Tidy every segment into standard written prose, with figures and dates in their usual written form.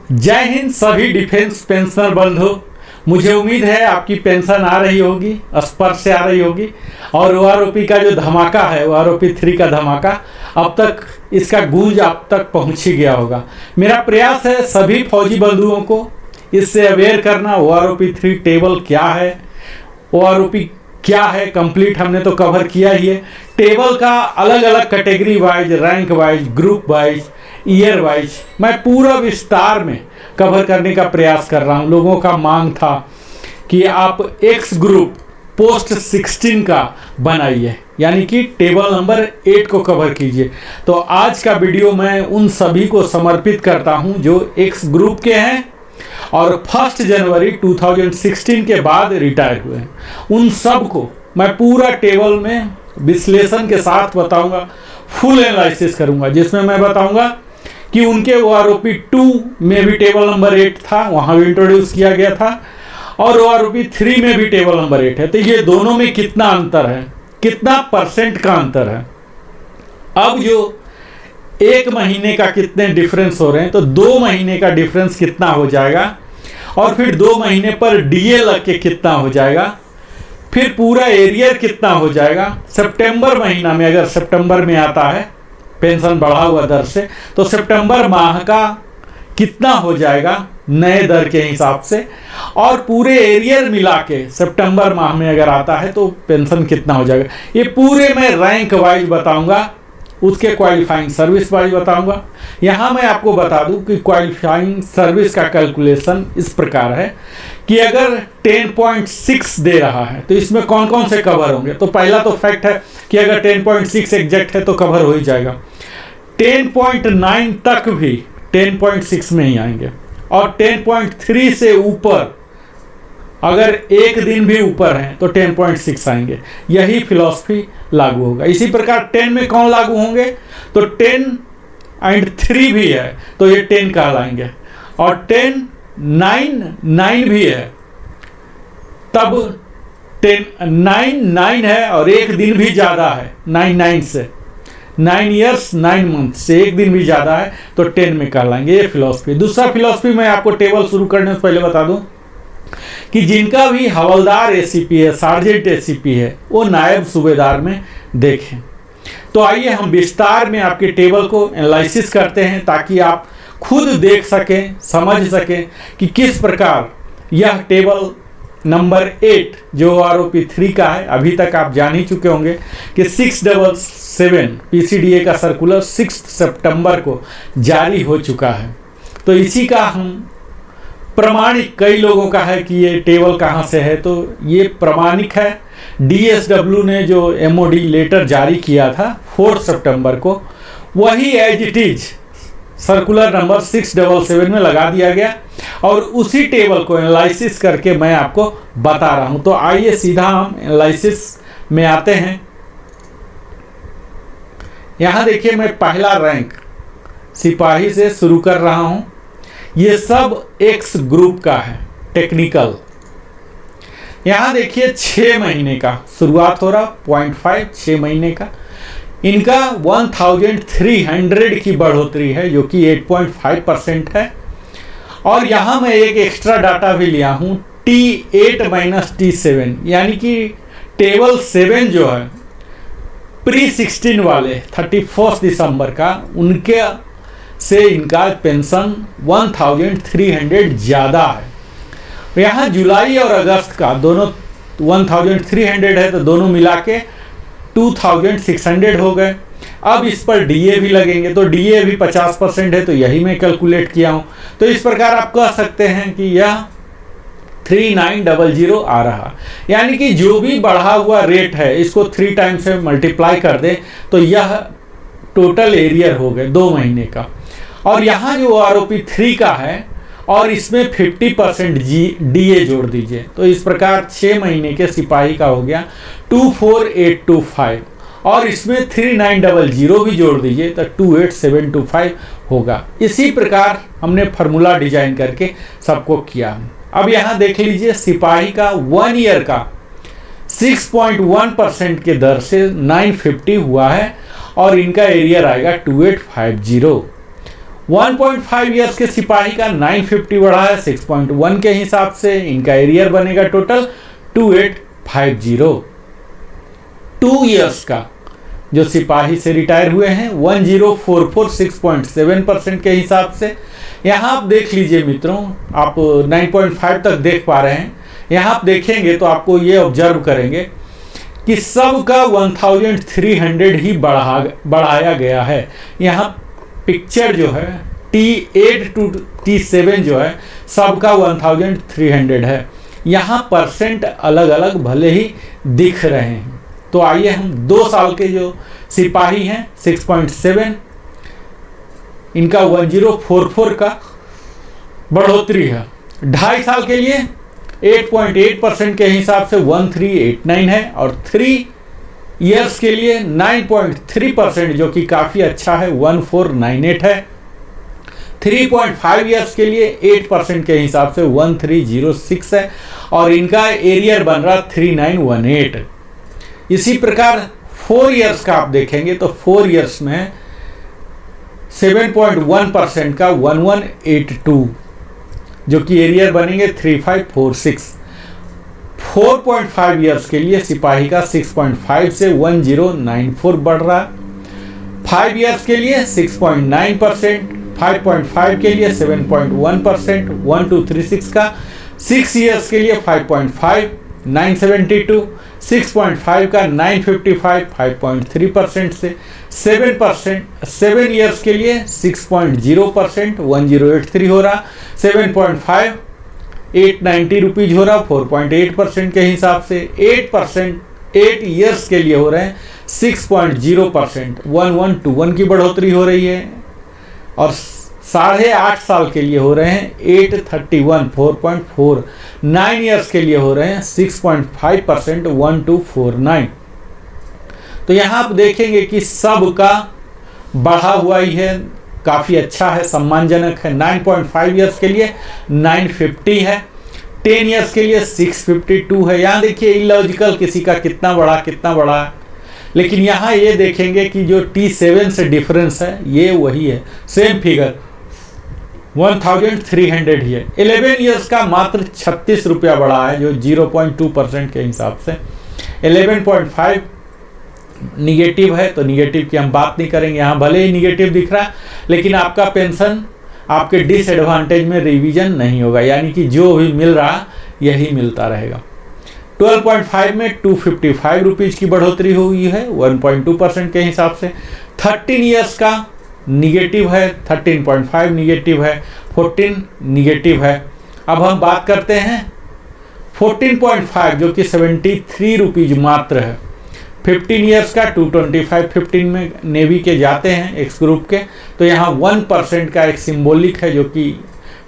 जय हिंद सभी defence pensioner बंधु। मुझे उम्मीद है आपकी पेंशन आ रही होगी, स्पर्श से आ रही होगी। और ओआरओपी का जो धमाका है, ओआरओपी 3 का धमाका, अब तक इसका गूंज आप तक पहुंच ही गया होगा। मेरा प्रयास है सभी फौजी बंधुओं को इससे अवेयर करना। ओआरओपी 3 टेबल क्या है, ओआरओपी क्या है, कंप्लीट हमने तो कवर किया ही है। टेबल का अलग अलग category wise, rank wise, group wise, year wise मैं पूरा विस्तार में कवर करने का प्रयास कर रहा हूं। लोगों का मांग था कि आप एक्स ग्रुप पोस्ट 16 का बनाइए, यानी कि टेबल नंबर 8 को कवर कीजिए। तो आज का वीडियो मैं उन सभी को समर्पित करता हूं जो एक्स ग्रुप के हैं और 1 जनवरी 2016 के बाद रिटायर हुए हैं। उन सब को मैं पूरा टेबल में विश्लेषण के साथ बताऊंगा, फुल एनालिसिस करूंगा, जिसमें मैं बताऊंगा कि उनके ओआरओपी 2 में भी टेबल नंबर 8 था, वहां भी इंट्रोड्यूस किया गया था, और ओआरओपी 3 में भी टेबल नंबर 8 है। तो ये दोनों में कितना अंतर है, कितना परसेंट का अंतर है। अब जो 1 महीने का कितने डिफरेंस हो रहे हैं, तो 2 महीने का डिफरेंस कितना हो जाएगा, और फिर 2 महीने पर डीए लग के कितना हो जाएगा, फिर पूरा एरियर कितना हो जाएगा। सितंबर महीना में, अगर सितंबर में आता है पेंशन बढ़ा हुआ दर से, तो सितंबर माह का कितना हो जाएगा नए दर के हिसाब से, और पूरे एरियर मिला के सितंबर माह में अगर आता है तो पेंशन कितना हो जाएगा। ये पूरे मैं रैंक वाइज बताऊंगा, उसके क्वालिफाइंग सर्विस वाइज बताऊंगा। यहाँ मैं आपको बता दूं कि क्वालिफाइंग सर्विस का कैलकुलेशन इस प्रकार है कि अगर 10.6 दे रहा है तो इसमें कौन कौन से कवर होंगे। तो पहला तो फैक्ट है कि अगर 10.6 एग्जैक्ट है तो कवर हो ही जाएगा। 10.9 तक भी 10.6 में ही आएंगे, और 10.3 से ऊपर अगर एक दिन भी ऊपर है तो 10.6 आएंगे। यही फिलॉसफी लागू होगा। इसी प्रकार 10 में कौन लागू होंगे, तो 10 और 3 भी है तो ये 10 कहलाएंगे, और 10, 9 भी है तब 10, 9 है, और एक दिन भी ज़्यादा है 9 से, 9 ईयर्स 9 मंथ से एक दिन भी ज़्यादा है तो 10 में कहलाएंगे। ये फिलॉसफी। दूसरा फिलॉसफी मैं आपको टेबल शुरू करने से पहले बता दूं कि जिनका भी हवलदार एसीपी है, सार्जेंट एसीपी है, वो नायब सूबेदार में देखें। तो आइए हम विस्तार में आपके टेबल को एनालिसिस करते हैं, ताकि आप खुद देख सकें, समझ सकें कि किस प्रकार यह टेबल नंबर 8 जो ओआरओपी 3 का है, अभी तक आप जान ही चुके होंगे कि 677 पीसीडीए का सर्कुलर 6 सितंबर को जारी हो चुका है। तो इसी का हम प्रमाणिक, कई लोगों का है कि ये टेबल कहाँ से है, तो ये प्रमाणिक है। डीएसडब्ल्यू ने जो एमओडी लेटर जारी किया था 4 सितंबर को, वही as it is circular number 677 में लगा दिया गया, और उसी टेबल को एनालिसिस करके मैं आपको बता रहा हूं। तो आइए सीधा हम एनालिसिस में आते हैं। यहां देखिए, मैं पहला रैंक सिपाही से शुरू कर रहा हूं। ये सब एक्स ग्रुप का है, टेक्निकल। यहां देखिए 6 महीने का शुरुआत हो रहा, 0.5 6 महीने का। इनका 1300 की बढ़ोतरी है, जो कि 8.5% है। और यहां मैं एक एक्स्ट्रा डाटा भी लिया हूं, T8 माइनस T7, यानी कि टेबल 7 जो है प्री 16 वाले 31 दिसंबर का, उनके से इनका पेंशन 1300 ज़्यादा है। यहाँ जुलाई और अगस्त का दोनों 1300 है, तो दोनों मिला के 2600 हो गए। अब इस पर डीए भी लगेंगे, तो डीए भी 50% है, तो यही मैं कैलकुलेट किया हूँ। तो इस प्रकार आप कह सकते हैं कि यह 3900 आ रहा, यानी कि जो भी बढ़ा हुआ रेट है इसको 3 टाइम से मल्टीप्लाई कर दे तो यह टोटल एरियर हो गए 2 महीने का। और यहाँ जो ओआरओपी 3 का है, और इसमें 50% डीए जोड़ दीजिए, तो इस प्रकार 6 महीने के सिपाही का हो गया 24825, और इसमें 3900 भी जोड़ दीजिए तो 28725 होगा। इसी प्रकार हमने फार्मूला डिजाइन करके सबको किया। अब यहाँ देख लीजिए, सिपाही का 1 ईयर का 6.1% के दर से 950 हुआ है, और इनका एरियर आएगा 2850। 1.5 ईयर्स के सिपाही का 950 बढ़ा है 6.1 के हिसाब से। इनका एरियर बनेगा टोटल 2850। 2 ईयर्स का जो सिपाही से रिटायर हुए हैं 1044 6.7% के हिसाब से। यहाँ आप देख लीजिए मित्रों, आप 9.5 तक देख पा रहे हैं। यहाँ आप देखेंगे तो आपको ये ऑब्जर्व करेंगे कि सबका 1300 ही बढ़ाया गया है। यहाँ पिक्चर जो है T8 to T7 जो है सबका 1300 है। यहाँ परसेंट अलग अलग भले ही दिख रहे हैं। तो आइए हम 2 साल के जो सिपाही हैं 6.7, इनका 1044 का बढ़ोतरी है। 2.5 साल के लिए 8.8% के हिसाब से 1389 है, और 3 ईयर्स के लिए 9.3% जो कि काफ़ी अच्छा है 1498 है। 3.5 ईयर्स के लिए 8% के हिसाब से 1306 है, और इनका एरियर बन रहा 3918। इसी प्रकार 4 ईयर्स का आप देखेंगे तो 4 ईयर्स में 7.1% का 1182 जो कि एरियर बनेंगे 3546। 4.5 ईयर्स के लिए सिपाही का 6.5 से 1094 बढ़ रहा। 5 ईयर्स के लिए 6.9%, 5.5 के लिए 7.1%, 1236 का। 6 ईयर्स के लिए 5.5 972, 6.5 का 955 5.3% से। 7 ईयर्स के लिए 6.0% 1083 हो रहा। 7.5 890 रुपीज हो रहा 4.8% के हिसाब से। 8 ईयर्स के लिए हो रहे हैं 6.0% 1121 की बढ़ोतरी हो रही है, और 8.5 साल के लिए हो रहे हैं 831 4.4। 9 ईयर्स के लिए हो रहे हैं 6.5% 1249। तो यहाँ आप देखेंगे कि सबका बढ़ा हुआ ही है, काफ़ी अच्छा है, सम्मानजनक है। 9.5 ईयर्स के लिए 950 है। 10 ईयर्स के लिए 652 है। यहाँ देखिए इलॉजिकल किसी का कितना बढ़ा है, लेकिन यहाँ ये देखेंगे कि जो T7 से डिफरेंस है ये वही है, सेम फिगर 1300 ही है। 11 ईयर्स का मात्र 36 रुपया बढ़ा है, जो 0.2% के हिसाब से। 11.5 निगेटिव है, तो निगेटिव की हम बात नहीं करेंगे। यहाँ भले ही निगेटिव दिख रहा है, लेकिन आपका पेंशन आपके डिसएडवांटेज में रिवीजन नहीं होगा, यानी कि जो भी मिल रहा यही मिलता रहेगा। 12.5 में 255 रुपीज की बढ़ोतरी हुई है 1.2% के हिसाब से। 13 ईयर्स का निगेटिव है, 13.5 निगेटिव है, 14 निगेटिव है। अब हम बात करते हैं 14.5 जो कि 73 रुपीज मात्र है। 15 ईयर्स का 225 15 में नेवी के जाते हैं एक्स ग्रुप के, तो यहाँ 1% का एक सिंबॉलिक है जो कि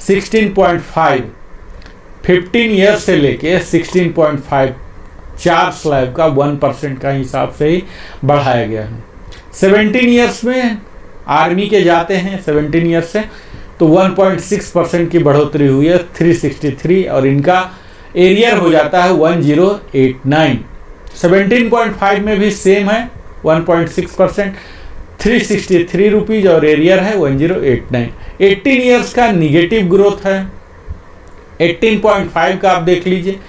16.5 15 ईयर्स से लेके 16.5 4 स्लैब का 1% का हिसाब से ही बढ़ाया गया है। 17 ईयर्स में आर्मी के जाते हैं 17 ईयर्स से, तो 1.6% की बढ़ोतरी हुई है 363, और इनका एरियर हो जाता है 1089। 17.5 में भी सेम है 1.6% 363 रुपीज, और एरियर है 1089। 18 ईयर्स का निगेटिव ग्रोथ है। 18.5 का आप देख लीजिए,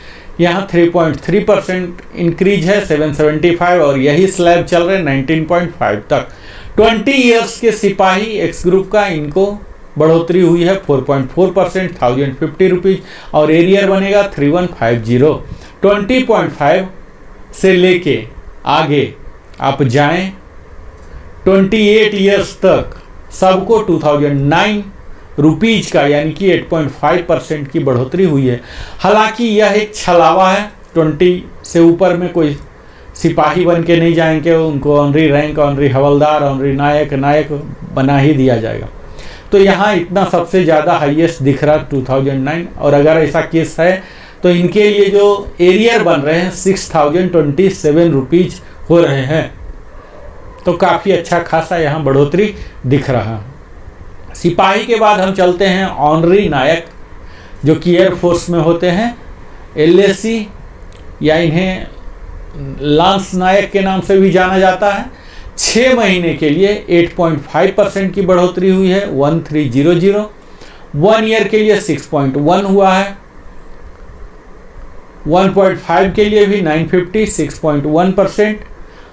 यहाँ 3.3% इंक्रीज है 775, और यही स्लैब चल रहे 19.5 तक। 20 ईयर्स के सिपाही एक्स ग्रुप का, इनको बढ़ोतरी हुई है 4.4% 1050 रुपीज, और एरियर बनेगा 3150। 20.5 से लेके आगे आप जाएं 28 ईयर्स तक सबको 2009 रुपीज का, यानी कि 8.5% की बढ़ोतरी हुई है। हालांकि यह एक छलावा है, 20 से ऊपर में कोई सिपाही बन के नहीं जाएंगे, उनको ऑनरी रैंक, ऑनरी हवलदार, ऑनरी नायक बना ही दिया जाएगा। तो यहाँ इतना सबसे ज़्यादा हाईएस्ट दिख रहा 2009, और अगर ऐसा केस है तो इनके लिए जो एरियर बन रहे हैं 6027 रुपीज हो रहे हैं, तो काफ़ी अच्छा खासा यहाँ बढ़ोतरी दिख रहा है। सिपाही के बाद हम चलते हैं ऑनरी नायक, जो कि एयरफोर्स में होते हैं। LAC या इन्हें लांस नायक के नाम से भी जाना जाता है। 6 महीने के लिए 8.5% की बढ़ोतरी हुई है 1300। 1 ईयर के लिए 6.1 हुआ है। 1.5 के लिए भी 950 6.1%।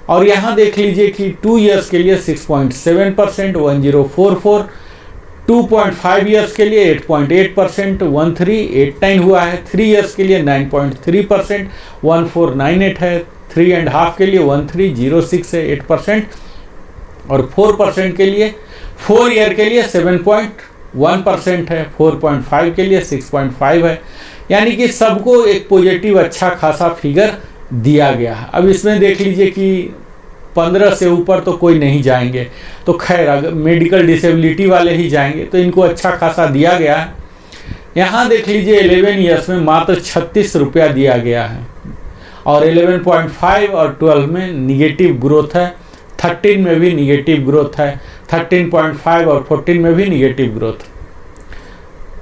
और यहाँ देख लीजिए कि 2 ईयर्स के लिए 6.7% 1044। 2.5 ईयर्स के लिए 8.8% 1389 हुआ है। 3 ईयर्स के लिए 9.3% 1498 है। 3.5 के लिए 1306 है 8%। और 4% के लिए 4 ईयर के लिए 7.1% है। 4.5 के लिए 6.5 है। यानी कि सबको एक पॉजिटिव अच्छा खासा फिगर दिया गया है। अब इसमें देख लीजिए कि 15 से ऊपर तो कोई नहीं जाएंगे, तो खैर अगर मेडिकल डिसेबिलिटी वाले ही जाएंगे, तो इनको अच्छा खासा दिया गया है। यहाँ देख लीजिए 11 ईयर्स में मात्र 36 रुपया दिया गया है। और 11.5 और 12 में निगेटिव ग्रोथ है। 13 में भी निगेटिव ग्रोथ है। 13.5 और 14 में भी निगेटिव ग्रोथ।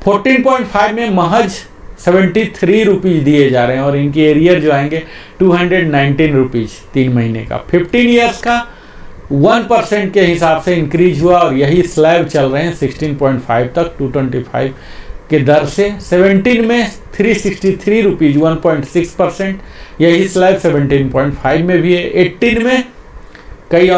14.5 में महज 73 रुपीज़ दिए जा रहे हैं और इनकी एरियर जो आएंगे 219 रुपीज़ 3 महीने का। 15 ईयर्स का 1% के हिसाब से इंक्रीज हुआ और यही स्लैब चल रहे हैं 16.5 तक 225 के दर से। 17 में 363 रुपीज़ 1.6%, यही स्लैब 17.5 में भी है। 18 में कई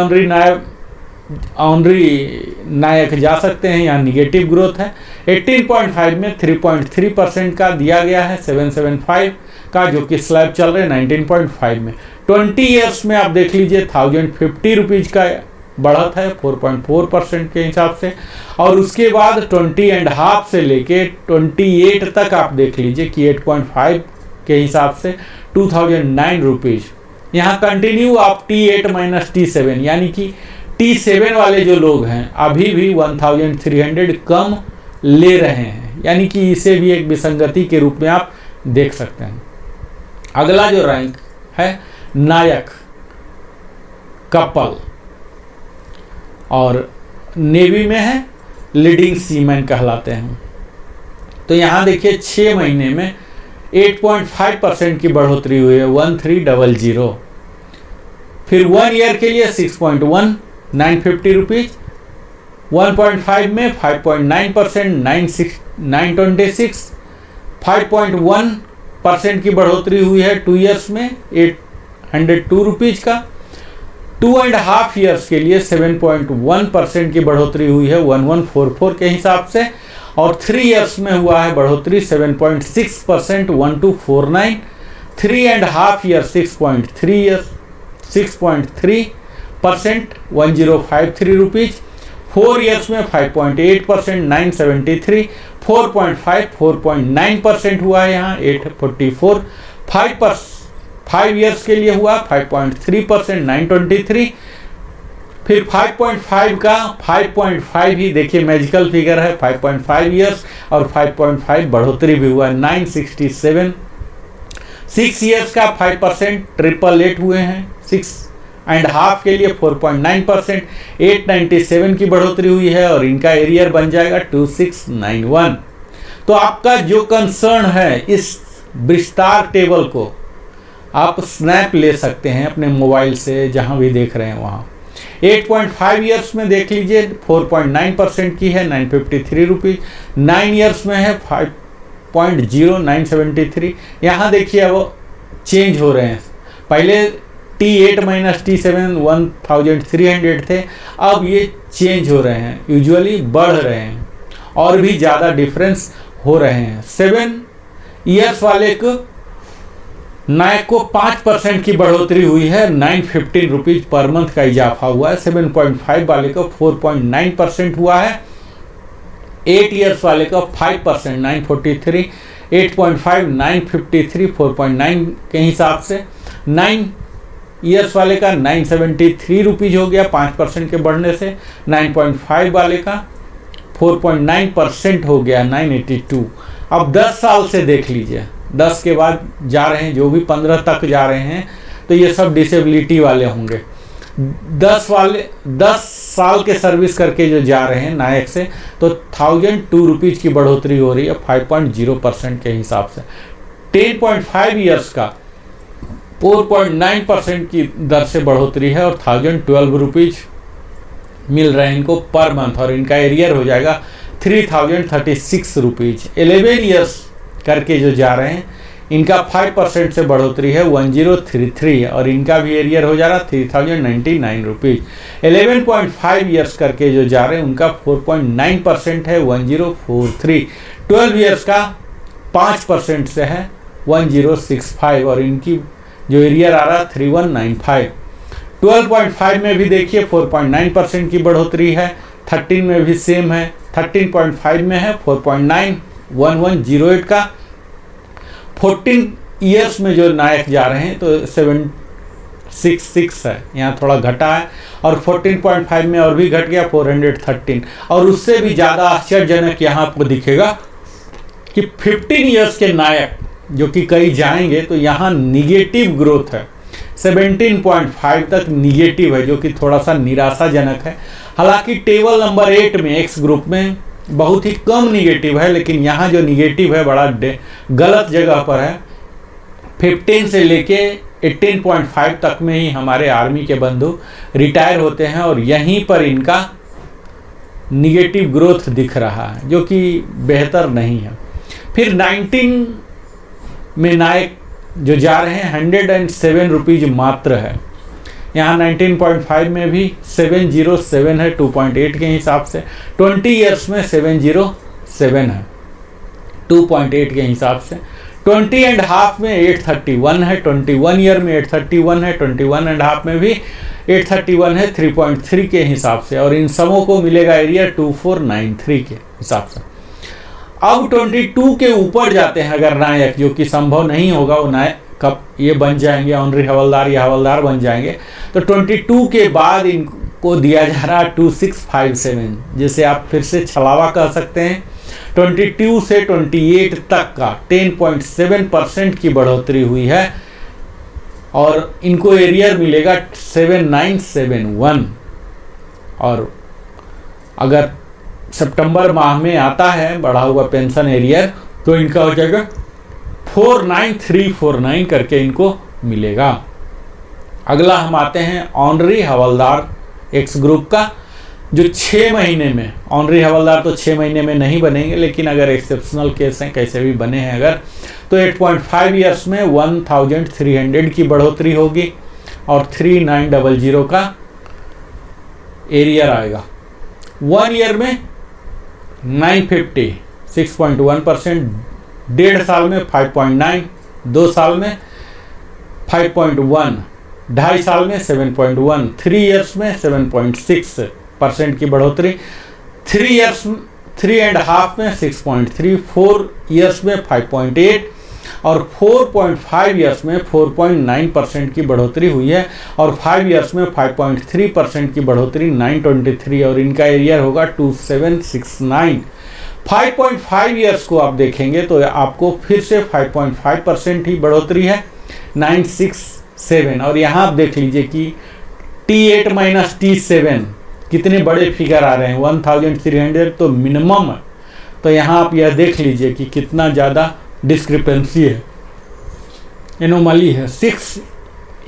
ऑनरी नायक जा सकते हैं, यहाँ निगेटिव ग्रोथ है। 18.5 में 3.3% का दिया गया है 775 का, जो कि स्लैब चल रहे हैं 19.5 में। 20 ईयर्स में आप देख लीजिए 1050 रुपीज़ का बढ़त है 4.4% के हिसाब से। और उसके बाद 20.5 से लेके 28 तक आप देख लीजिए कि 8.5 के हिसाब से 2009 रुपीज़। यहाँ कंटिन्यू आप T8 माइनस T7 यानी कि T7 वाले जो लोग हैं अभी भी 1300 कम ले रहे हैं, यानी कि इसे भी एक विसंगति के रूप में आप देख सकते हैं। अगला जो रैंक है नायक कपल और नेवी में है लीडिंग सीमैन कहलाते हैं। तो यहाँ देखिए 6 महीने में 8.5% की बढ़ोतरी हुई है 1300। फिर 1 ईयर के लिए 6.1 950 रुपीज़। 1.5 में 5.9% 926। 5.1% की बढ़ोतरी हुई है 2 ईयर्स में 802 रुपीज़ का। 2.5 ईयर्स के लिए 7.1% की बढ़ोतरी हुई है 1144 के हिसाब से। और 3 ईयर्स में हुआ है बढ़ोतरी 7.6% 1249। 3.5 ईयर 6.3% 1053 रुपीज़। 4 ईयर्स में 5.8% 973। 4.9% हुआ है यहाँ 844। 5 ईयर्स के लिए हुआ 5.3% 923। फिर 5.5 का 5.5 ही देखिए मैजिकल फिगर है 5.5 ईयर्स और 5.5 बढ़ोतरी भी हुआ 967। 6 ईयर्स का 5% 888 हुए हैं। 6.5 के लिए 4.9% 897 की बढ़ोतरी हुई है और इनका एरियर बन जाएगा 2691। तो आपका जो कंसर्न है इस विस्तार टेबल को आप स्नैप ले सकते हैं अपने मोबाइल से, जहां भी देख रहे हैं वहां। 8.5 ईयर्स में देख लीजिए 4.9% की है 953 रुपीज़। 9 ईयर्स में है 5.0 973। यहाँ देखिए अब चेंज हो रहे हैं। पहले T8 माइनस T7 1300 थे, अब ये चेंज हो रहे हैं, यूजुअली बढ़ रहे हैं और भी ज़्यादा डिफरेंस हो रहे हैं। 7 ईयर्स वाले को नायक को 5% की बढ़ोतरी हुई है 915 रुपीज़ पर मंथ का इजाफा हुआ है। 7.5 वाले को 4.9% हुआ है। 8 ईयर्स वाले का 5% 943। 8.5 953 4.9 के हिसाब से। 9 ईयर्स वाले का 973 रुपीज़ हो गया 5% के बढ़ने से। 9.5 वाले का 4.9% हो गया 982। अब 10 साल से देख लीजिए, 10 के बाद जा रहे हैं, जो भी 15 तक जा रहे हैं तो ये सब डिसेबिलिटी वाले होंगे। 10 साल के सर्विस करके जो जा रहे हैं नायक से, तो 1002 रुपीज़ की बढ़ोतरी हो रही है 5.0% के हिसाब से। 10.5 ईयर्स का 4.9% की दर से बढ़ोतरी है और 1012 रुपीज मिल रहे हैं इनको पर मंथ, और इनका एरियर हो जाएगा 3036 रुपीज। 11 ईयर्स करके जो जा रहे हैं इनका 5% से बढ़ोतरी है 1033, और इनका भी एरियर हो जा रहा 3099 रुपीज। 11.5 ईयर्स करके जो जा रहे हैं उनका 4.9% है 1043। 12 ईयर्स का 5% से है 1065, और इनकी जो एरियर आ रहा 3195। 12.5 में भी देखिए 4.9% की बढ़ोतरी है, 13 में भी सेम है, 13.5 में है 4.91108 का। 14 ईयर्स में जो नायक जा रहे हैं तो 766 है, यहाँ थोड़ा घटा है, और 14.5 में और भी घट गया 413, और उससे भी ज़्यादा आश्चर्यजनक यहाँ आपको दिखेगा कि 15 ईयर्स के नायक जो कि कई जाएंगे तो यहाँ निगेटिव ग्रोथ है, 17.5 तक निगेटिव है, जो कि थोड़ा सा निराशाजनक है। हालांकि टेबल नंबर 8 में एक्स ग्रुप में बहुत ही कम निगेटिव है, लेकिन यहाँ जो निगेटिव है बड़ा गलत जगह पर है। 15 से लेके 18.5 तक में ही हमारे आर्मी के बंधु रिटायर होते हैं, और यहीं पर इनका निगेटिव ग्रोथ दिख रहा है, जो कि बेहतर नहीं है। फिर 19 में नायक जो जा रहे हैं 107 रुपीज मात्र है, यहाँ 19.5 में भी 707 है 2.8 के हिसाब से, 20 ईयर्स में 707 है 2.8 के हिसाब से, 20 एंड हाफ में 831 है, 21 ईयर में 831 है, 21 एंड हाफ में भी 831 है 3.3 के हिसाब से, और इन सबों को मिलेगा एरिया 2493 के हिसाब से। अब 22 के ऊपर जाते हैं अगर नायक, जो कि संभव नहीं होगा, वो नायक कब ये बन जाएंगे ऑनरी हवलदार या हवलदार बन जाएंगे, तो 22 के बाद इनको दिया जा रहा 2657, जिसे आप फिर से छलावा कह सकते हैं। 22 से 28 तक का 10.7% की बढ़ोतरी हुई है, और इनको एरियर मिलेगा 7971, और अगर सितंबर माह में आता है बढ़ा हुआ पेंशन एरियर तो इनका हो जाएगा 49349 करके इनको मिलेगा। अगला हम आते हैं ऑनरी हवलदार एक्स ग्रुप का, जो 6 महीने में, ऑनरी हवलदार तो 6 महीने में नहीं बनेंगे, लेकिन अगर एक्सेप्शनल केस हैं कैसे भी बने हैं अगर, तो 8.5 ईयर्स में 1300 की बढ़ोतरी होगी, और 3900 का एरियर आएगा। 1 ईयर में 950 6.1%, 1.5 साल में 5.9, 2 साल में 5.1, 2.5 साल में 7.1, 3 ईयर्स में 7.6% की बढ़ोतरी, 3 एंड हाफ में 6.3, 4 ईयर्स में 5.8, और 4.5 ईयर्स में 4.9% की बढ़ोतरी हुई है, और 5 ईयर्स में 5.3% की बढ़ोतरी 923, और इनका एरियर होगा 2769। 5.5 ईयर्स को आप देखेंगे तो आपको फिर से 5.5% ही बढ़ोतरी है 967, और यहाँ आप देख लीजिए कि T8 माइनस T7 कितने बड़े फिगर आ रहे हैं, 1300 तो मिनिमम है। तो यहाँ आप यह देख लीजिए कि कितना ज़्यादा डिस्क्रिपेंसी है, एनोमली है। 6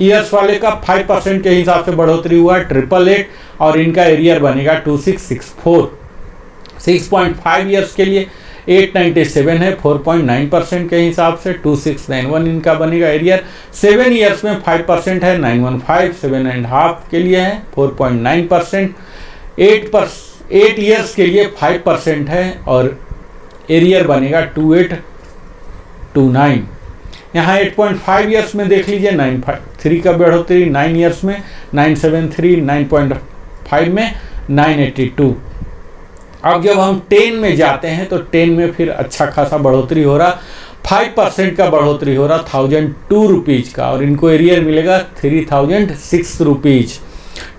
ईयर्स वाले का 5% के हिसाब से बढ़ोतरी हुआ है 888, और इनका एरियर बनेगा 2664। 6.5 ईयर्स के लिए 897 है 4.9% के हिसाब से, 2691 इनका बनेगा एरियर। 7 ईयर्स में 5% है 915, 7 एंड हाफ के लिए है 4.9%, 8 ईयर्स के लिए 5% है, और एरियर बनेगा 2829। यहाँ 8.5 ईयर्स में देख लीजिए 953 का बढ़ोतरी, 9 ईयर्स में 973, 9.5 में 982। अब जब हम 10 में जाते हैं तो 10 में फिर अच्छा खासा बढ़ोतरी हो रहा, 5% का बढ़ोतरी हो रहा 1002 रुपीज़ का, और इनको एरियर मिलेगा 3006 रुपीज़।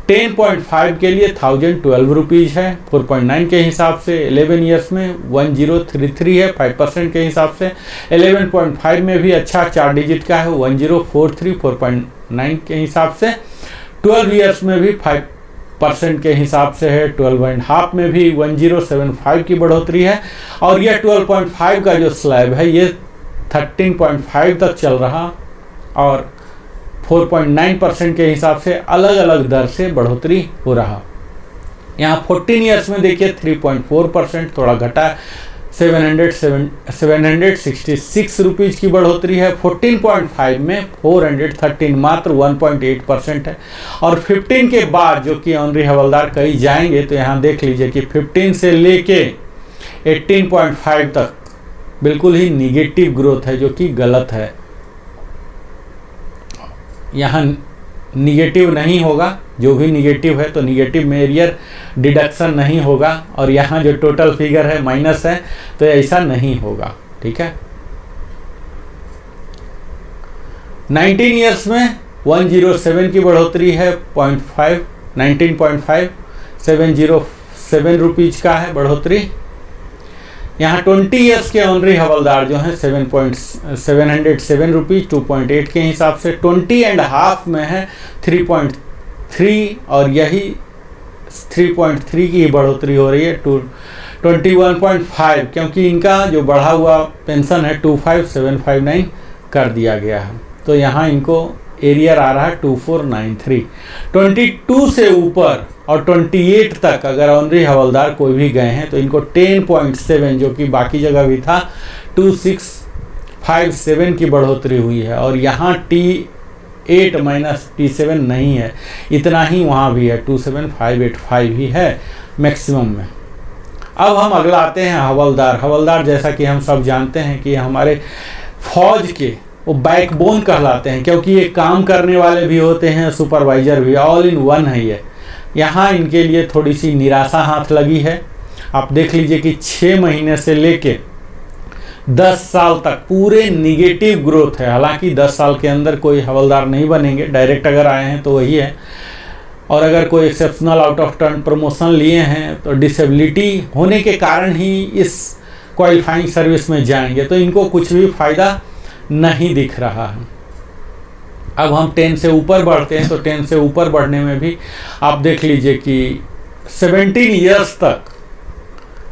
10.5 के लिए 1012 रुपीज़ है 4.9 के हिसाब से। 11 ईयर्स में 1033 है 5% के हिसाब से। 11.5 में भी अच्छा 4 डिजिट का है 1043 4.9 के हिसाब से। 12 ईयर्स में भी 5% के हिसाब से है। 12 एंड हाफ में भी 1075 की बढ़ोतरी है, और यह 12.5 का जो स्लैब है ये 13.5 तक चल रहा, और 4.9% के हिसाब से अलग अलग दर से बढ़ोतरी हो रहा। यहाँ 14 ईयर्स में देखिए 3.4% थोड़ा घटा है, 766 रुपीज़ की बढ़ोतरी है। 14.5 में 413 मात्र 1.8% है। और 15 के बाद जो कि ऑनरी हवलदार कहीं जाएंगे तो यहाँ देख लीजिए कि 15 से लेके 18.5 तक बिल्कुल ही निगेटिव ग्रोथ है, जो कि गलत है। यहाँ निगेटिव नहीं होगा, जो भी निगेटिव है तो निगेटिव में एरियर डिडक्शन नहीं होगा, और यहाँ जो टोटल फिगर है माइनस है तो ऐसा नहीं होगा। ठीक है, 19 ईयर्स में 107 की बढ़ोतरी है, 19.5 707 रुपीज़ का है बढ़ोतरी। यहाँ 20 ईयर्स के ऑनरी हवलदार जो हैं 707 रुपीज़ 2.8 के हिसाब से। 20.5 में है 3.3, और यही 3.3 की बढ़ोतरी हो रही है 21.5, क्योंकि इनका जो बढ़ा हुआ पेंशन है 25759 कर दिया गया है। तो यहाँ इनको एरियर आ रहा है 2493। 22 से ऊपर और 28 तक अगर ऑनरी हवलदार कोई भी गए हैं तो इनको 10.7, जो कि बाकी जगह भी था, 2657 की बढ़ोतरी हुई है। और यहाँ T8 माइनस T7 नहीं है, इतना ही वहाँ भी है, 27585 ही है मैक्सिमम में। अब हम अगला आते हैं हवलदार। हवलदार जैसा कि हम सब जानते हैं कि हमारे फौज के वो बैकबोन कहलाते हैं, क्योंकि ये काम करने वाले भी होते हैं, सुपरवाइजर भी, ऑल इन वन है ये। यहाँ इनके लिए थोड़ी सी निराशा हाथ लगी है। आप देख लीजिए कि 6 महीने से लेके 10 साल तक पूरे निगेटिव ग्रोथ है। हालांकि 10 साल के अंदर कोई हवलदार नहीं बनेंगे, डायरेक्ट अगर आए हैं तो वही है, और अगर कोई exceptional out of turn promotion लिए हैं तो डिसेबिलिटी होने के कारण ही इस क्वालिफाइंग सर्विस में जाएंगे, तो इनको कुछ भी फ़ायदा नहीं दिख रहा है। अब हम 10 से ऊपर बढ़ते हैं तो 10 से ऊपर बढ़ने में भी आप देख लीजिए कि 17 ईयर्स तक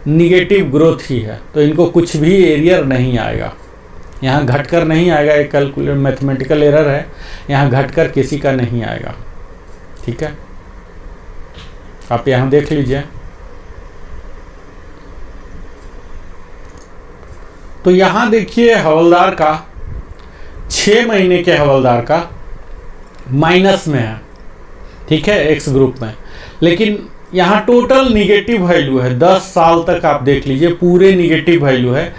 निगेटिव ग्रोथ ही है, तो इनको कुछ भी एरियर नहीं आएगा। यहाँ घटकर नहीं आएगा, एक कैलकुलेट मैथमेटिकल एरर है, यहाँ घटकर किसी का नहीं आएगा। ठीक है, आप यहाँ देख लीजिए। तो यहाँ देखिए हवलदार का 6 महीने के हवलदार का माइनस में है, ठीक है, एक्स ग्रुप में, लेकिन यहाँ टोटल निगेटिव वैल्यू है। 10 साल तक आप देख लीजिए पूरे निगेटिव वैल्यू है।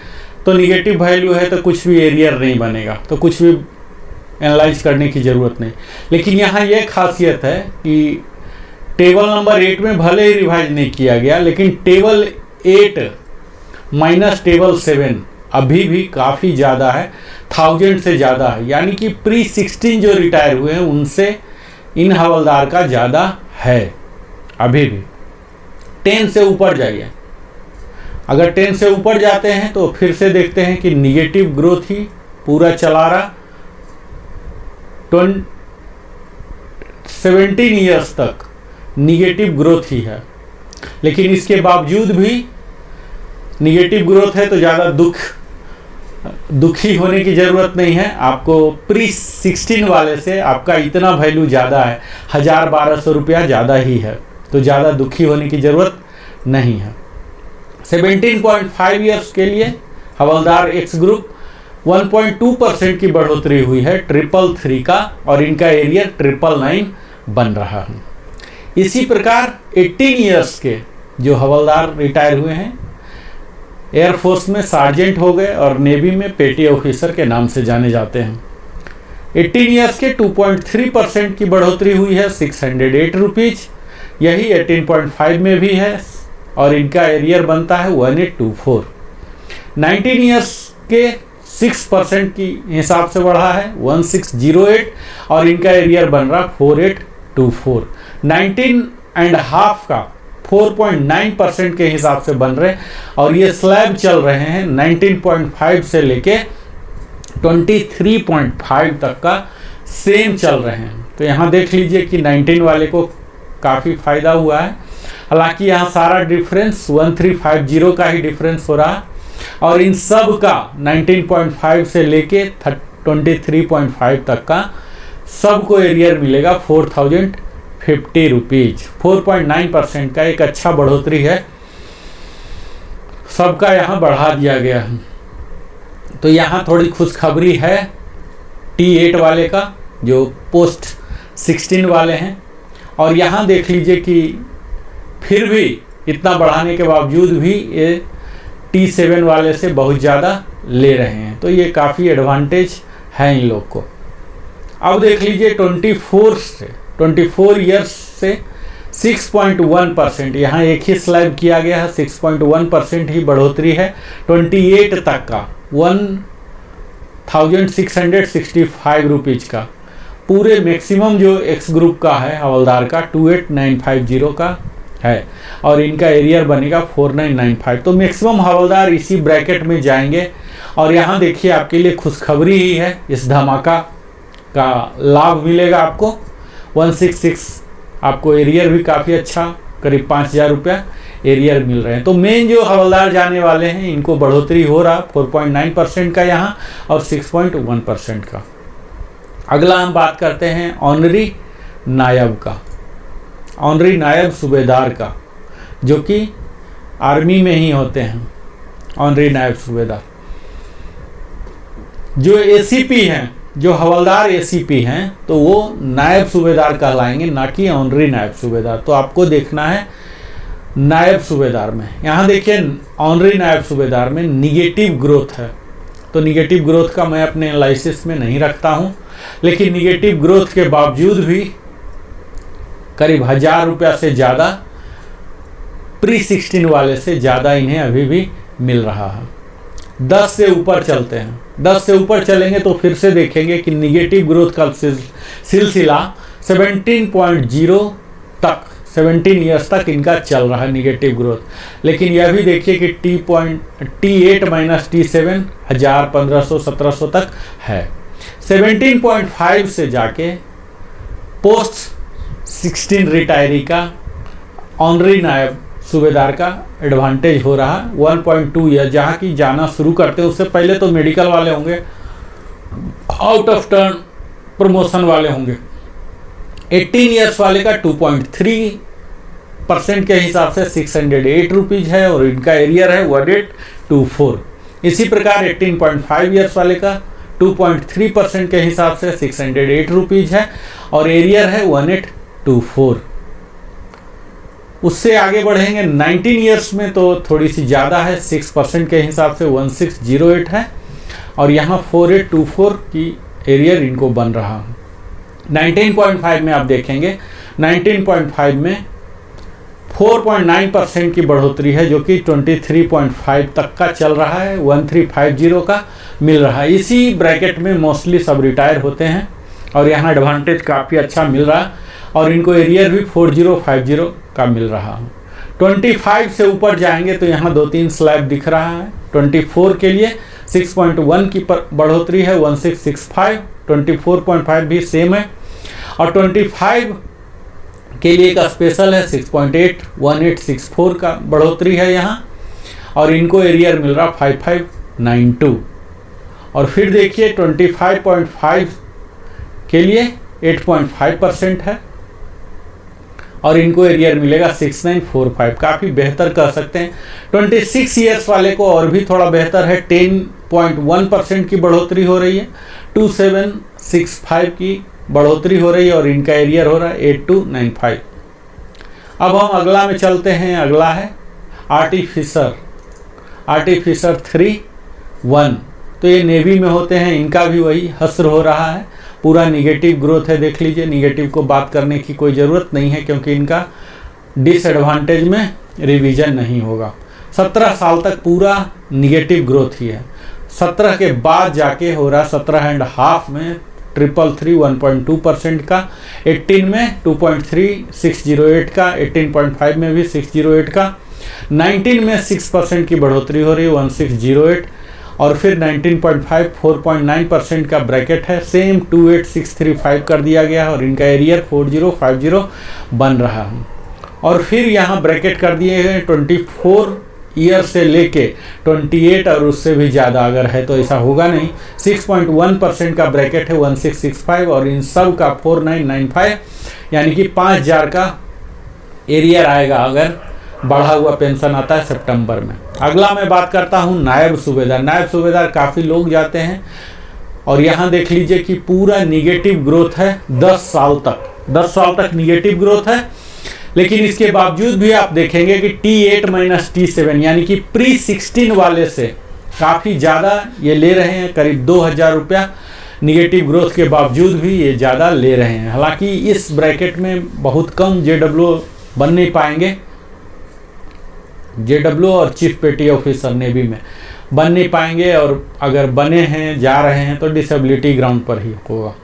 तो निगेटिव वैल्यू है तो कुछ भी एरियर नहीं बनेगा, तो कुछ भी एनालाइज करने की ज़रूरत नहीं। लेकिन यहाँ यह खासियत है कि टेबल नंबर 8 में भले ही रिवाइज नहीं किया गया, लेकिन टेबल 8 माइनस टेबल 7 अभी भी काफ़ी ज़्यादा है, 1000 से ज़्यादा है। यानी कि प्री-16 जो रिटायर हुए हैं उनसे इन हवलदार का ज़्यादा है अभी भी। 10 से ऊपर जाइए, अगर 10 से ऊपर जाते हैं तो फिर से देखते हैं कि निगेटिव ग्रोथ ही पूरा चला रहा। 17 ईयर्स तक निगेटिव ग्रोथ ही है, लेकिन इसके बावजूद भी निगेटिव ग्रोथ है तो ज़्यादा दुखी होने की ज़रूरत नहीं है। आपको प्री-16 वाले से आपका इतना वैल्यू ज़्यादा है, 1000-1200 रुपया ज़्यादा ही है, तो ज़्यादा दुखी होने की ज़रूरत नहीं है। 17.5 ईयर्स के लिए हवलदार एक्स ग्रुप 1.2% की बढ़ोतरी हुई है 333 का, और इनका एरियर 999 बन रहा है। इसी प्रकार 18 ईयर्स के जो हवलदार रिटायर हुए हैं, एयरफोर्स में सार्जेंट हो गए और नेवी में पेटी ऑफिसर के नाम से जाने जाते हैं। 18 ईयर्स के 2.3% की बढ़ोतरी हुई है 608 रुपीज़, यही 18.5 में भी है, और इनका एरियर बनता है 1824। 19 ईयर्स के 6% की हिसाब से बढ़ा है 1608, और इनका एरियर बन रहा 4824। 19.5 का 4.9% के हिसाब से बन रहे, और ये स्लैब चल रहे हैं 19.5 से लेके 23.5 तक का सेम चल रहे हैं। तो यहाँ देख लीजिए कि 19 वाले को काफ़ी फ़ायदा हुआ है। हालांकि यहाँ सारा डिफरेंस 1350 का ही डिफरेंस हो रहा है, और इन सब का 19.5 से लेके 23.5 तक का सबको एरियर मिलेगा 4050 रुपीज। 4.9% का एक अच्छा बढ़ोतरी है, सबका यहाँ बढ़ा दिया गया है। तो यहाँ थोड़ी खुशखबरी है T8 वाले का, जो पोस्ट 16 वाले हैं। और यहाँ देख लीजिए कि फिर भी इतना बढ़ाने के बावजूद भी ये T7 वाले से बहुत ज़्यादा ले रहे हैं, तो ये काफ़ी एडवांटेज है इन लोग को। अब देख लीजिए 24 ईयर्स से 6.1%, यहाँ एक ही स्लैब किया गया है, 6.1% ही बढ़ोतरी है। 28 तक का 1665 रुपीज़ का, पूरे मैक्सिमम जो एक्स ग्रुप का है हवलदार का 28950 का है, और इनका एरियर बनेगा 4995। तो मैक्सिमम हवलदार इसी ब्रैकेट में जाएंगे। और यहाँ देखिए आपके लिए खुशखबरी ही है, इस धमाका का लाभ मिलेगा आपको। 166 आपको एरियर भी काफ़ी अच्छा, करीब 5000 रुपया एरियर मिल रहे हैं। तो मेन जो हवलदार जाने वाले हैं इनको बढ़ोतरी हो रहा 4.9% का यहाँ और 6.1% का। अगला हम बात करते हैं ऑनरी नायब का, ऑनरी नायब सूबेदार का, जो कि आर्मी में ही होते हैं। ऑनरी नायब सूबेदार जो एसीपी हैं, जो हवलदार एसीपी हैं, तो वो नायब सूबेदार कहलाएंगे, ना कि ऑनरी नायब सूबेदार। तो आपको देखना है नायब सूबेदार में। यहाँ देखिए ऑनरी नायब सूबेदार में निगेटिव ग्रोथ है, तो निगेटिव ग्रोथ का मैं अपने एनालिसिस में नहीं रखता हूँ, लेकिन निगेटिव ग्रोथ के बावजूद भी करीब 1000 रुपया से ज़्यादा प्री 16 वाले से ज़्यादा इन्हें अभी भी मिल रहा है। 10 से ऊपर चलते हैं, 10 से ऊपर चलेंगे तो फिर से देखेंगे कि निगेटिव ग्रोथ का सिलसिला 17.0 तक, 17 ईयर्स तक इनका चल रहा है निगेटिव ग्रोथ। लेकिन यह भी देखिए कि T8 माइनस T7 1000, 1500, 1700 तक है। 17.5 से जाके पोस्ट 16 रिटायरी का ऑनरी नायब सूबेदार का एडवांटेज हो रहा 1.2 ईयर, जहाँ की जाना शुरू करते हैं उससे पहले तो मेडिकल वाले होंगे, आउट ऑफ टर्न प्रमोशन वाले होंगे। 18 ईयर्स वाले का 2.3% के हिसाब से 608 रुपीज़ है और इनका एरियर है 1824। इसी प्रकार 18.5 ईयर्स वाले का 2.3% के हिसाब से 608 रुपीज़ है और एरियर है 1824। उससे आगे बढ़ेंगे 19 ईयर्स में तो थोड़ी सी ज़्यादा है, 6% के हिसाब से 1608 है और यहाँ 4824 की एरियर इनको बन रहा है। 19.5 में आप देखेंगे, 19.5 में 4.9% की बढ़ोतरी है, जो कि 23.5 तक का चल रहा है, 1350 का मिल रहा है। इसी ब्रैकेट में मोस्टली सब रिटायर होते हैं और यहाँ एडवांटेज काफ़ी अच्छा मिल रहा है और इनको एरियर भी 4050 का मिल रहा है। 25 से ऊपर जाएंगे तो यहाँ 2-3 स्लैब दिख रहा है। 24 के लिए 6.1 की बढ़ोतरी है 1665, 24.5 भी सेम है और 25 के लिए एक स्पेशल है 6.8, 1864 का बढ़ोतरी है यहाँ और इनको एरियर मिल रहा 5592। और फिर देखिए 25.5 के लिए 8.5% है और इनको एरियर मिलेगा 6945, काफ़ी बेहतर कह सकते हैं। 26 ईयर्स वाले को और भी थोड़ा बेहतर है, 10.1% की बढ़ोतरी हो रही है, 2765 की बढ़ोतरी हो रही है और इनका एरियर हो रहा है 8295। अब हम अगला में चलते हैं। अगला है आर्टिफिसर 3-1, तो ये नेवी में होते हैं, इनका भी वही हस्र हो रहा है, पूरा निगेटिव ग्रोथ है। देख लीजिए, निगेटिव को बात करने की कोई ज़रूरत नहीं है क्योंकि इनका डिसएडवांटेज में रिवीजन नहीं होगा। 17 साल तक पूरा निगेटिव ग्रोथ ही है, 17 के बाद जाके हो रहा 17.5 में 333 1.2% का, 18 में 2.3 608 का, 18.5 में भी 608 का, 19 में 6% की बढ़ोतरी हो रही है 1608 और फिर 19.5 4.9% का ब्रैकेट है, सेम 28635 कर दिया गया है और इनका एरियर 4050 बन रहा है। और फिर यहाँ ब्रैकेट कर दिए गए 24 ईयर से लेके 28 और उससे भी ज़्यादा अगर है तो ऐसा होगा नहीं। 6.1% का ब्रैकेट है 1665 और इन सब का 4995 यानी कि 5000 का एरियर आएगा अगर बढ़ा हुआ पेंशन आता है सितंबर में। अगला मैं बात करता हूँ नायब सूबेदार। नायब सूबेदार काफ़ी लोग जाते हैं और यहाँ देख लीजिए कि पूरा निगेटिव ग्रोथ है 10 साल तक निगेटिव ग्रोथ है। लेकिन इसके बावजूद भी आप देखेंगे कि T8 - T7 यानी कि प्री-16 वाले से काफ़ी ज़्यादा ये ले रहे हैं, करीब 2000 रुपया निगेटिव ग्रोथ के बावजूद भी ये ज़्यादा ले रहे हैं। हालांकि इस ब्रैकेट में बहुत कम JW बन नहीं पाएंगे, JW और चीफ पेटी ऑफिसर नेवी में बन नहीं पाएंगे, और अगर बने हैं जा रहे हैं तो डिसेबिलिटी ग्राउंड पर ही होगा।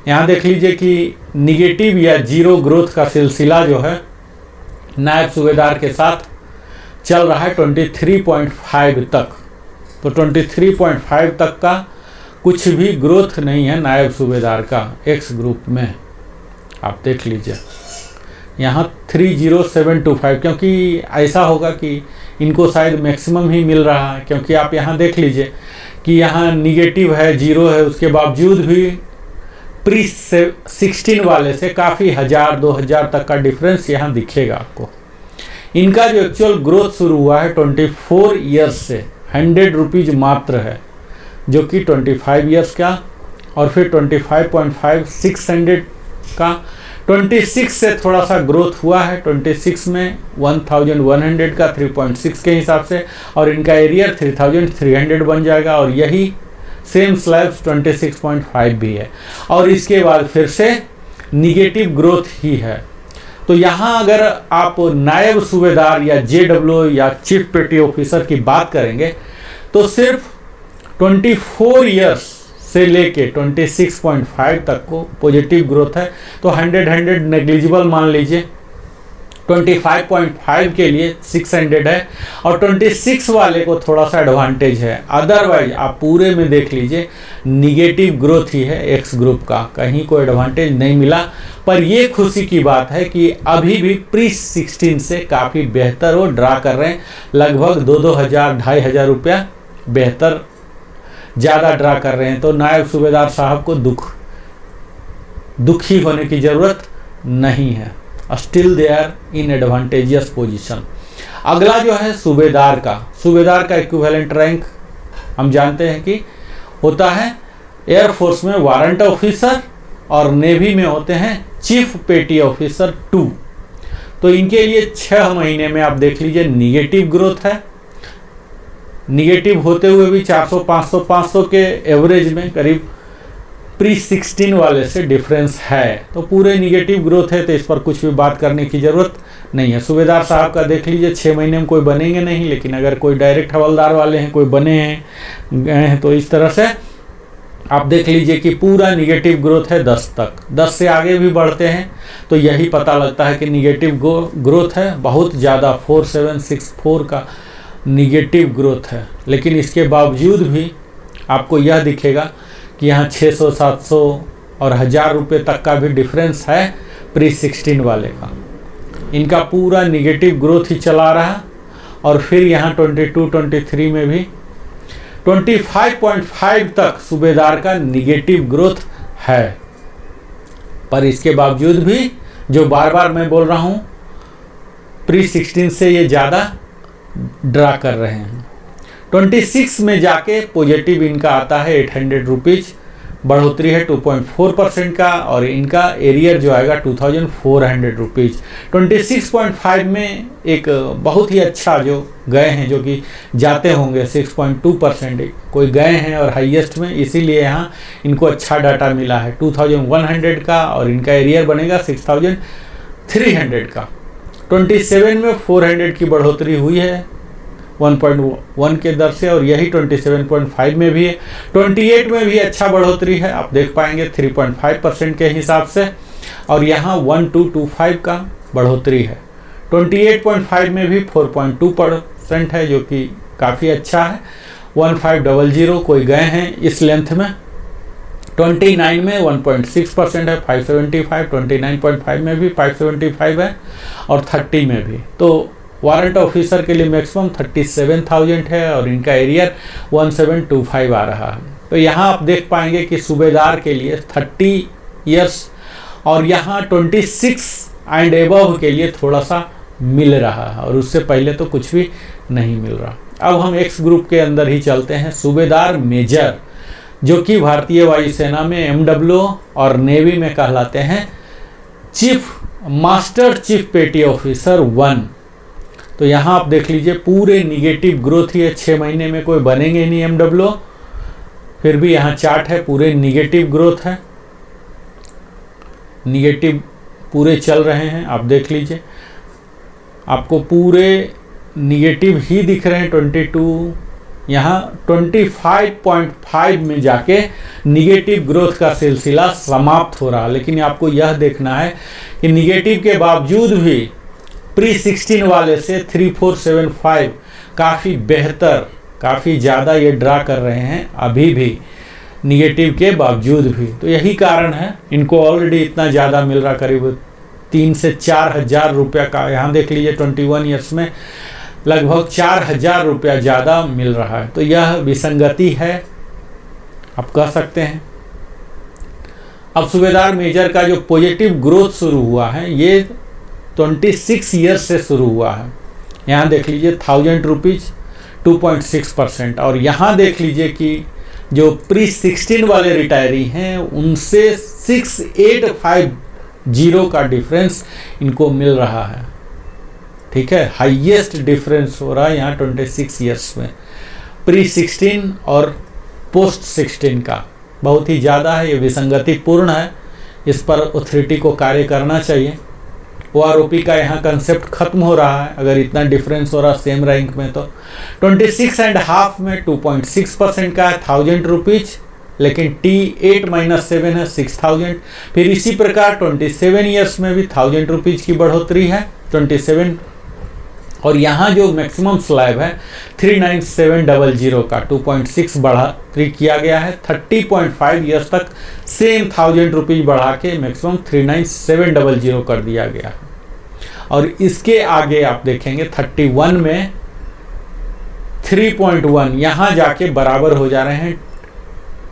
यहाँ देख लीजिए कि निगेटिव या जीरो ग्रोथ का सिलसिला जो है नायब सूबेदार के साथ चल रहा है 23.5 तक। तो 23.5 तक का कुछ भी ग्रोथ नहीं है नायब सूबेदार का एक्स ग्रुप में। आप देख लीजिए यहाँ 30725, क्योंकि ऐसा होगा कि इनको शायद मैक्सिमम ही मिल रहा है, क्योंकि आप यहाँ देख लीजिए कि यहाँ निगेटिव है, जीरो है, उसके बावजूद भी प्री-16 वाले से काफ़ी 1000-2000 तक का डिफरेंस यहाँ दिखेगा आपको। इनका जो एक्चुअल ग्रोथ शुरू हुआ है 24 ईयर्स से 100 रुपीज़ मात्र है, जो कि 25 ईयर्स का, और फिर 25.5 600 का। 26 से थोड़ा सा ग्रोथ हुआ है, 26 में 1100 का 3.6 के हिसाब से, और इनका एरियर 3300 बन जाएगा, और यही सेम स्लैब्स 26.5 भी है, और इसके बाद फिर से निगेटिव ग्रोथ ही है। तो यहाँ अगर आप नायब सूबेदार या JW या चीफ पेटी ऑफिसर की बात करेंगे तो सिर्फ 24 ईयर्स से लेके 26.5 तक को पॉजिटिव ग्रोथ है। तो 100 नेग्लिजिबल मान लीजिए, 25.5 के लिए 600 है, और 26 वाले को थोड़ा सा एडवांटेज है। अदरवाइज आप पूरे में देख लीजिए निगेटिव ग्रोथ ही है एक्स ग्रुप का, कहीं कोई एडवांटेज नहीं मिला। पर ये खुशी की बात है कि अभी भी प्री-16 से काफ़ी बेहतर वो ड्रा कर रहे हैं, लगभग 2-2000 2,500 रुपया बेहतर ज़्यादा ड्रा कर रहे हैं। तो नायब सूबेदार साहब को दुखी होने की ज़रूरत नहीं है, still they are in advantageous position. अगला जो है सूबेदार का इक्विवेलेंट रैंक हम जानते हैं कि होता है एयरफोर्स में वारंट ऑफिसर, और नेवी में होते हैं चीफ पेटी ऑफिसर 2। तो इनके लिए 6 महीने में आप देख लीजिए निगेटिव ग्रोथ है, निगेटिव होते हुए भी 400-500 के एवरेज में करीब प्री-16 वाले से डिफरेंस है। तो पूरे निगेटिव ग्रोथ है, तो इस पर कुछ भी बात करने की ज़रूरत नहीं है। सूबेदार साहब का देख लीजिए 6 महीने में कोई बनेंगे नहीं, लेकिन अगर कोई डायरेक्ट हवलदार वाले हैं, कोई बने हैं गए हैं, तो इस तरह से आप देख लीजिए कि पूरा निगेटिव ग्रोथ है 10 तक। 10 से आगे भी बढ़ते हैं तो यही पता लगता है कि निगेटिव ग्रोथ है बहुत ज़्यादा, 4764 का निगेटिव ग्रोथ है। लेकिन इसके बावजूद भी आपको यह दिखेगा कि यहाँ 600-700 और 1000 रुपये तक का भी डिफरेंस है प्री-16 वाले का। इनका पूरा निगेटिव ग्रोथ ही चला रहा, और फिर यहाँ 22-23 में भी 25.5 तक सूबेदार का निगेटिव ग्रोथ है। पर इसके बावजूद भी जो बार बार मैं बोल रहा हूँ प्री-16 से ये ज़्यादा ड्रा कर रहे हैं। 26 में जाके पॉजिटिव इनका आता है 800 रुपीज़, बढ़ोतरी है 2.4% का, और इनका एरियर जो आएगा 2400 रुपीज़। 26.5 में एक बहुत ही अच्छा जो गए हैं, जो कि जाते होंगे 6.2% कोई गए हैं, और हाईएस्ट में, इसीलिए यहाँ इनको अच्छा डाटा मिला है 2100 का, और इनका एरियर बनेगा 6300 का। 27 में 400 की बढ़ोतरी हुई है 1.1 के दर से, और यही 27.5 में भी है। 28 में भी अच्छा बढ़ोतरी है, आप देख पाएंगे 3.5% के हिसाब से, और यहाँ 1225 का बढ़ोतरी है। 28.5 में भी 4.2% है, जो कि काफ़ी अच्छा है। 1500 कोई गए हैं इस लेंथ में। 29 में 1.6% है 575, 29.5 में भी 575 है, और 30 में भी। तो वारंट ऑफिसर के लिए मैक्सिमम 37,000 है और इनका एरियर 1725 आ रहा है। तो यहाँ आप देख पाएंगे कि सूबेदार के लिए 30 इयर्स और यहाँ 26 एंड एबव के लिए थोड़ा सा मिल रहा है और उससे पहले तो कुछ भी नहीं मिल रहा। अब हम एक्स ग्रुप के अंदर ही चलते हैं। सूबेदार मेजर जो कि भारतीय वायुसेना में एमडब्ल्यू और नेवी में कहलाते हैं चीफ मास्टर चीफ पेटी ऑफिसर 1। तो यहाँ आप देख लीजिए पूरे निगेटिव ग्रोथ ही है, 6 महीने में कोई बनेंगे नहीं एमडब्ल्यू, फिर भी यहाँ चार्ट है पूरे निगेटिव ग्रोथ है, निगेटिव पूरे चल रहे हैं। आप देख लीजिए आपको पूरे निगेटिव ही दिख रहे हैं। 22 यहाँ 25.5 में जाके निगेटिव ग्रोथ का सिलसिला समाप्त हो रहा। लेकिन आपको यह देखना है कि निगेटिव के बावजूद भी प्री 16 वाले से 3475 काफ़ी बेहतर, काफ़ी ज़्यादा ये ड्रा कर रहे हैं अभी भी निगेटिव के बावजूद भी। तो यही कारण है इनको ऑलरेडी इतना ज़्यादा मिल रहा, करीब 3 से 4 हज़ार रुपया का। यहाँ देख लीजिए 21 ईयर्स में लगभग 4 हज़ार रुपया ज़्यादा मिल रहा है। तो यह विसंगति है आप कह सकते हैं। अब सूबेदार मेजर का जो पॉजिटिव ग्रोथ शुरू हुआ है ये 26 ईयर्स से शुरू हुआ है। यहाँ देख लीजिए 1000 रुपीज़ 2.6% और यहाँ देख लीजिए कि जो प्री 16 वाले रिटायरी हैं उनसे 6850 का डिफरेंस इनको मिल रहा है। ठीक है, हाईएस्ट डिफरेंस हो रहा है यहाँ 26 ईयर्स में प्री 16 और पोस्ट 16 का, बहुत ही ज़्यादा है। ये विसंगतिपूर्ण है, इस पर अथॉरिटी को कार्य करना चाहिए। OROP का यहाँ कंसेप्ट खत्म हो रहा है अगर इतना डिफरेंस हो रहा सेम रैंक में। तो 26.5 में 2.6% का है 1000 रुपीज़, लेकिन T8-7 है 6000। फिर इसी प्रकार 27 ईयर्स में भी 1000 रुपीज़ की बढ़ोतरी है 27। और यहाँ जो मैक्सिमम स्लैब है 39700 का 2.6 बढ़ोतरी किया गया है। 30.5 ईयर्स तक सेम 1000 रुपीज़ बढ़ा के मैक्सिमम 39700 कर दिया गया है। और इसके आगे आप देखेंगे 31 में 3.1 यहाँ जाके बराबर हो जा रहे हैं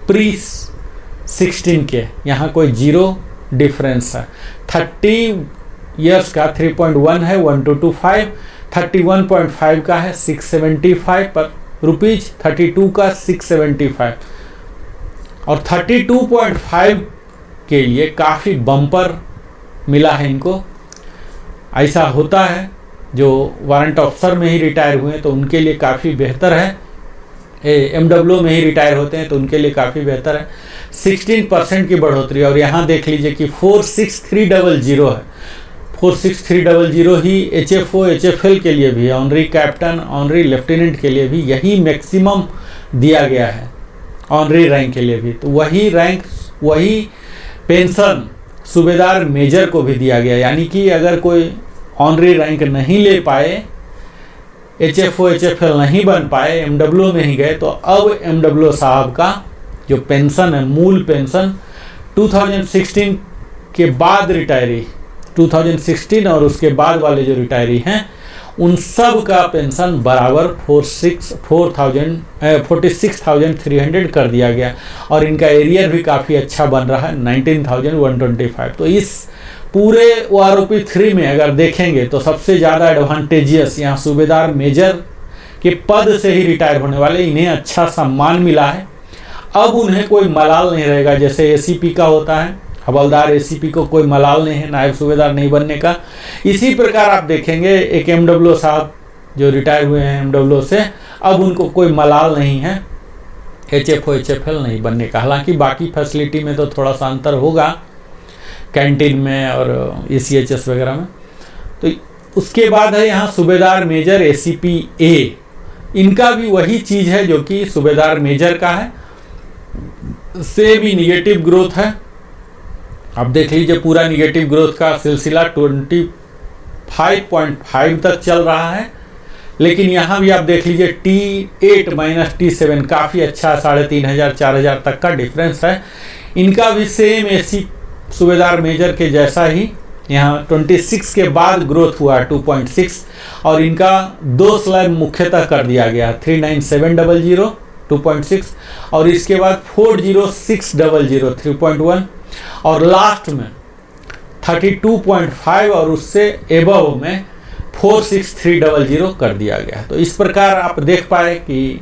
प्री 16 के, यहाँ कोई जीरो डिफरेंस है। 30 ईयर्स का 3.1 है 1225, 31.5 का है 675 रुपीज़, 32 का 675 और 32.5 के लिए काफ़ी बम्पर मिला है इनको। ऐसा होता है जो वारंट ऑफिसर में ही रिटायर हुए हैं तो उनके लिए काफ़ी बेहतर है, एमडब्ल्यू में ही रिटायर होते हैं तो उनके लिए काफ़ी बेहतर है। 16% की बढ़ोतरी। और यहाँ देख लीजिए कि 46300 है, 46300 ही HFO HFL के लिए भी, ऑनरी कैप्टन ऑनरी लेफ्टिनेंट के लिए भी यही मैक्सिमम दिया गया है, ऑनरी रैंक के लिए भी। तो वही रैंक वही पेंशन सूबेदार मेजर को भी दिया गया। यानी कि अगर कोई ऑनरी रैंक नहीं ले पाए, HFO HFL नहीं बन पाए, एमडब्ल्यू में ही गए, तो अब एमडब्ल्यू साहब का जो पेंशन है, मूल पेंशन 2016 के बाद रिटायरी, 2016 और उसके बाद वाले जो रिटायरी हैं उन सब का पेंशन बराबर 46,300 कर दिया गया। और इनका एरियर भी काफ़ी अच्छा बन रहा है 19,125। तो इस पूरे OROP 3 में अगर देखेंगे तो सबसे ज़्यादा एडवांटेजियस यहाँ सूबेदार मेजर के पद से ही रिटायर होने वाले, इन्हें अच्छा सम्मान मिला है। अब उन्हें कोई मलाल नहीं रहेगा जैसे ACP का होता है, हवलदार ACP को कोई मलाल नहीं है नायब सूबेदार नहीं बनने का। इसी प्रकार आप देखेंगे एक एमडब्ल्यू साहब जो रिटायर हुए हैं एमडब्ल्यू से, अब उनको कोई मलाल नहीं है HFO HFL नहीं बनने का। हालांकि बाकी फैसिलिटी में तो थोड़ा सा अंतर होगा, कैंटीन में और ECHS वगैरह में। तो उसके बाद है यहाँ सूबेदार मेजर ACP A, इनका भी वही चीज़ है जो कि सूबेदार मेजर का है, से भी निगेटिव ग्रोथ है। आप देख लीजिए पूरा निगेटिव ग्रोथ का सिलसिला 25.5 तक चल रहा है। लेकिन यहाँ भी आप देख लीजिए T8-T7 काफ़ी अच्छा 3500 4000 तक का डिफरेंस है। इनका भी सेम AC सूबेदार मेजर के जैसा ही यहाँ 26 के बाद ग्रोथ हुआ 2.6 और इनका 2 स्लैब मुख्यतः कर दिया गया 39700 2.6 और इसके बाद 40600 3.1 और लास्ट में 32.5 और उससे एबव में 46300 कर दिया गया। तो इस प्रकार आप देख पाए कि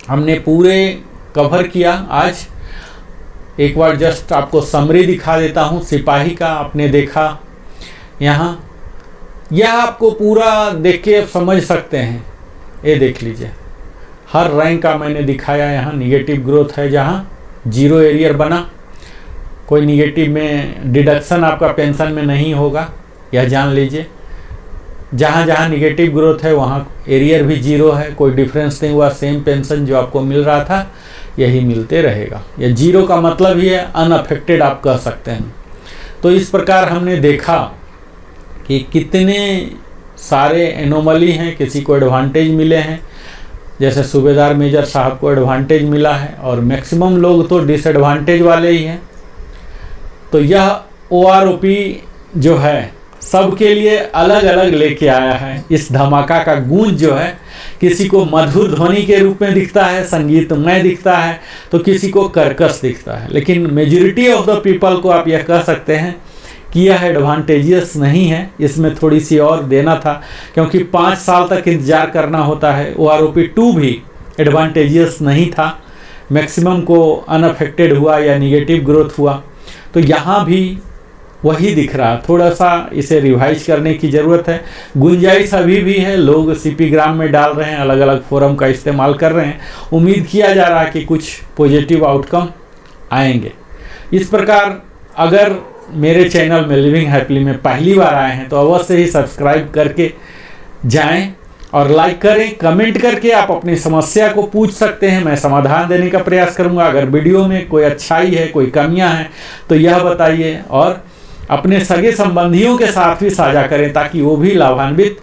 हमने पूरे कवर किया। आज एक बार जस्ट आपको समरी दिखा देता हूँ। सिपाही का आपने देखा यहाँ, यह आपको पूरा देख के समझ सकते हैं। ये देख लीजिए, हर रैंक का मैंने दिखाया। यहाँ निगेटिव ग्रोथ है, जहाँ 0 एरियर बना, कोई निगेटिव में डिडक्शन आपका पेंशन में नहीं होगा, यह जान लीजिए। जहाँ जहाँ निगेटिव ग्रोथ है वहाँ एरियर भी 0 है, कोई डिफरेंस नहीं हुआ। सेम पेंशन जो आपको मिल रहा था यही मिलते रहेगा। यह 0 का मतलब ही है अनअफेक्टेड, आप कह सकते हैं। तो इस प्रकार हमने देखा कि कितने सारे एनोमली हैं। किसी को एडवांटेज मिले हैं, जैसे सूबेदार मेजर साहब को एडवांटेज मिला है और मैक्सिमम लोग तो डिसएडवांटेज वाले ही हैं। तो यह OROP जो है सबके लिए अलग अलग लेके आया है। इस धमाका का गूंज जो है किसी को मधुर ध्वनि के रूप में दिखता है, संगीतमय दिखता है, तो किसी को कर्कश दिखता है। लेकिन मेजॉरिटी ऑफ द पीपल को आप यह कह सकते हैं कि यह एडवांटेजियस नहीं है, इसमें थोड़ी सी और देना था, क्योंकि 5 साल तक इंतजार करना होता है। OROP 2 भी एडवांटेजियस नहीं था, मैक्सिमम को अनअफेक्टेड हुआ या निगेटिव ग्रोथ हुआ। तो यहाँ भी वही दिख रहा, थोड़ा सा इसे रिवाइज करने की ज़रूरत है। गुंजाइश अभी भी है, लोग CP ग्राम में डाल रहे हैं, अलग अलग फोरम का इस्तेमाल कर रहे हैं। उम्मीद किया जा रहा है कि कुछ पॉजिटिव आउटकम आएंगे। इस प्रकार अगर मेरे चैनल में लिविंग हैप्पीली में पहली बार आए हैं तो अवश्य ही सब्सक्राइब करके जाएं और लाइक करें। कमेंट करके आप अपनी समस्या को पूछ सकते हैं, मैं समाधान देने का प्रयास करूंगा। अगर वीडियो में कोई अच्छाई है, कोई कमियां हैं तो यह बताइए और अपने सगे संबंधियों के साथ भी साझा करें ताकि वो भी लाभान्वित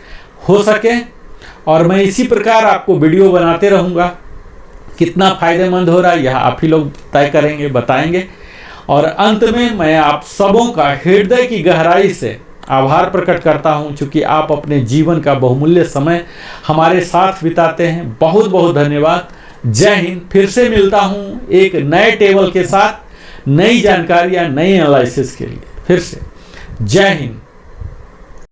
हो सके। और मैं इसी प्रकार आपको वीडियो बनाते रहूँगा। कितना फ़ायदेमंद हो रहा है यह आप ही लोग तय करेंगे, बताएंगे। और अंत में मैं आप सबों का हृदय की गहराई से आभार प्रकट करता हूं, चूँकि आप अपने जीवन का बहुमूल्य समय हमारे साथ बिताते हैं। बहुत बहुत धन्यवाद। जय हिंद। फिर से मिलता हूं एक नए टेबल के साथ, नई जानकारी या नई एनालिसिस के लिए। फिर से जय हिंद।